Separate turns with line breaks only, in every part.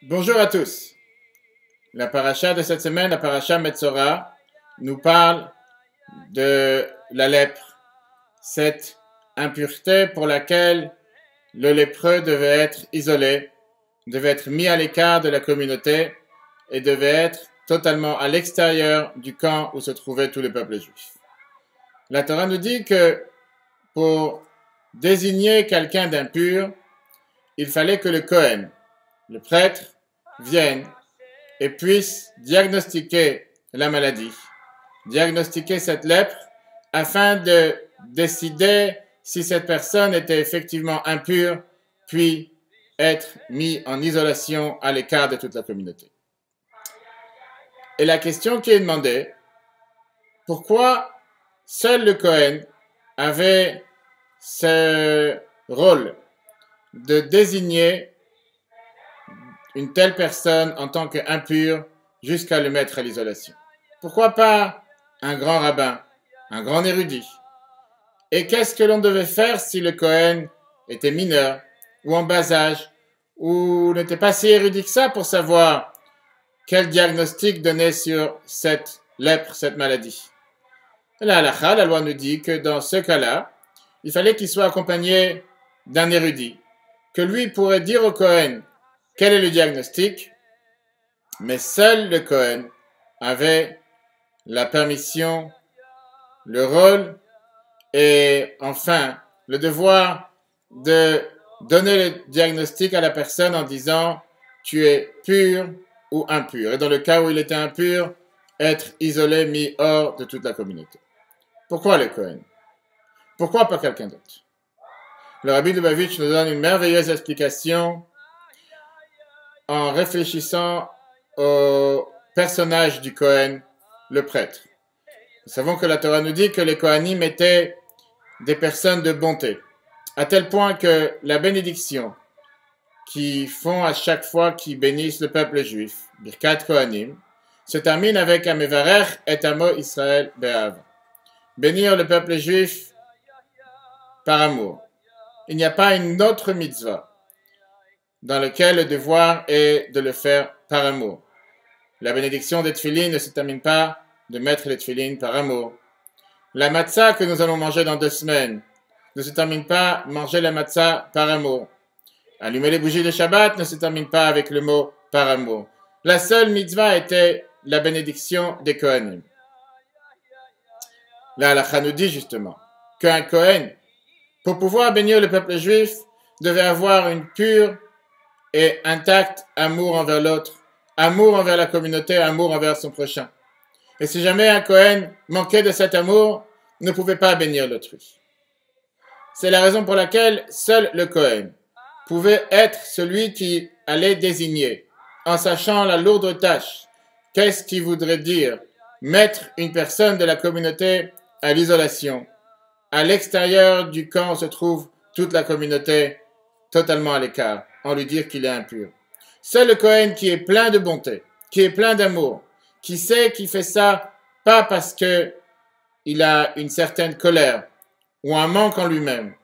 Bonjour à tous. La paracha de cette semaine, la paracha Metzora, nous parle de la lèpre, cette impureté pour laquelle le lépreux devait être isolé, devait être mis à l'écart de la communauté et devait être totalement à l'extérieur du camp où se trouvait tout le peuple juif. La Torah nous dit que pour désigner quelqu'un d'impur, il fallait que le Kohen, le prêtre, vienne et puisse diagnostiquer la maladie, diagnostiquer cette lèpre, afin de décider si cette personne était effectivement impure, puis être mis en isolation à l'écart de toute la communauté. Et la question qui est demandée, pourquoi seul le Kohen avait ce rôle de désigner une telle personne en tant qu'impure jusqu'à le mettre à l'isolation? Pourquoi pas un grand rabbin, un grand érudit? Et qu'est-ce que l'on devait faire si le Kohen était mineur ou en bas âge ou n'était pas si érudit que ça pour savoir quel diagnostic donner sur cette lèpre, cette maladie? La halakha, la loi nous dit que dans ce cas-là, il fallait qu'il soit accompagné d'un érudit, que lui pourrait dire au Kohen quel est le diagnostic, mais seul le Kohen avait la permission, le rôle et enfin le devoir de donner le diagnostic à la personne en disant tu es pur ou impur. Et dans le cas où il était impur, être isolé, mis hors de toute la communauté. Pourquoi le Kohen? Pourquoi pas quelqu'un d'autre? Le Rabbi Lubavitch nous donne une merveilleuse explication en réfléchissant au personnage du Kohen, le prêtre. Nous savons que la Torah nous dit que les Kohanim étaient des personnes de bonté, à tel point que la bénédiction qu'ils font à chaque fois qu'ils bénissent le peuple juif, Birkat Kohanim, se termine avec Amevarech et Amo Israël Be'av. Bénir le peuple juif par amour. Il n'y a pas une autre mitzvah dans laquelle le devoir est de le faire par amour. La bénédiction des tefillines ne se termine pas de mettre les tefillines par amour. La matzah que nous allons manger dans 2 semaines ne se termine pas manger la matzah par amour. Allumer les bougies de Shabbat ne se termine pas avec le mot par amour. La seule mitzvah était la bénédiction des Kohanim. La halakha nous dit justement qu'un Kohen, pour pouvoir bénir le peuple juif, devait avoir une pure et intact amour envers l'autre, amour envers la communauté, amour envers son prochain. Et si jamais un Kohen manquait de cet amour, ne pouvait pas bénir l'autrui. C'est la raison pour laquelle seul le Kohen pouvait être celui qui allait désigner, en sachant la lourde tâche, qu'est-ce qui voudrait dire mettre une personne de la communauté à l'isolation. À l'extérieur du camp se trouve toute la communauté totalement à l'écart, en lui dire qu'il est impur. Seul le Kohen qui est plein de bonté, qui est plein d'amour, qui sait qu'il fait ça pas parce que il a une certaine colère ou un manque en lui-même.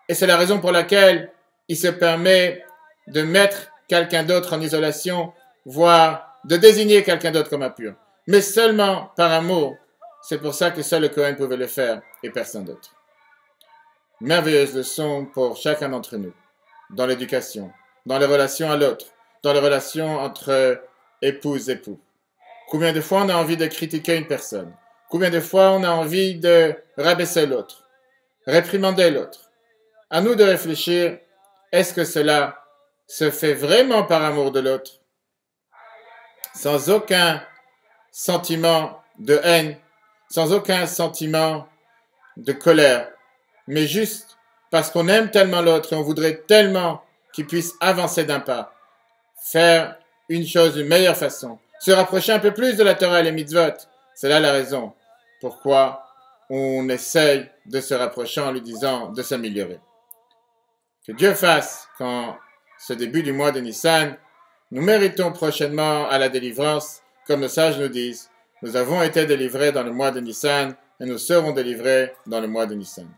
Et c'est la raison pour laquelle il se permet de mettre quelqu'un d'autre en isolation, voire de désigner quelqu'un d'autre comme impur. Mais seulement par amour. C'est pour ça que seul le Kohen pouvait le faire et personne d'autre. Merveilleuse leçon pour chacun d'entre nous, dans l'éducation, dans les relations à l'autre, dans les relations entre épouses et époux. Combien de fois on a envie de critiquer une personne? Combien de fois on a envie de rabaisser l'autre, réprimander l'autre? À nous de réfléchir, est-ce que cela se fait vraiment par amour de l'autre, sans aucun sentiment de haine, sans aucun sentiment de colère, mais juste parce qu'on aime tellement l'autre et on voudrait tellement qu'il puisse avancer d'un pas, faire une chose d'une meilleure façon, se rapprocher un peu plus de la Torah et les mitzvot. C'est là la raison pourquoi on essaye de se rapprocher en lui disant de s'améliorer. Que Dieu fasse qu'en ce début du mois de Nissan, nous méritons prochainement à la délivrance, comme nos sages nous disent. Nous avons été délivrés dans le mois de Nissan et nous serons délivrés dans le mois de Nissan.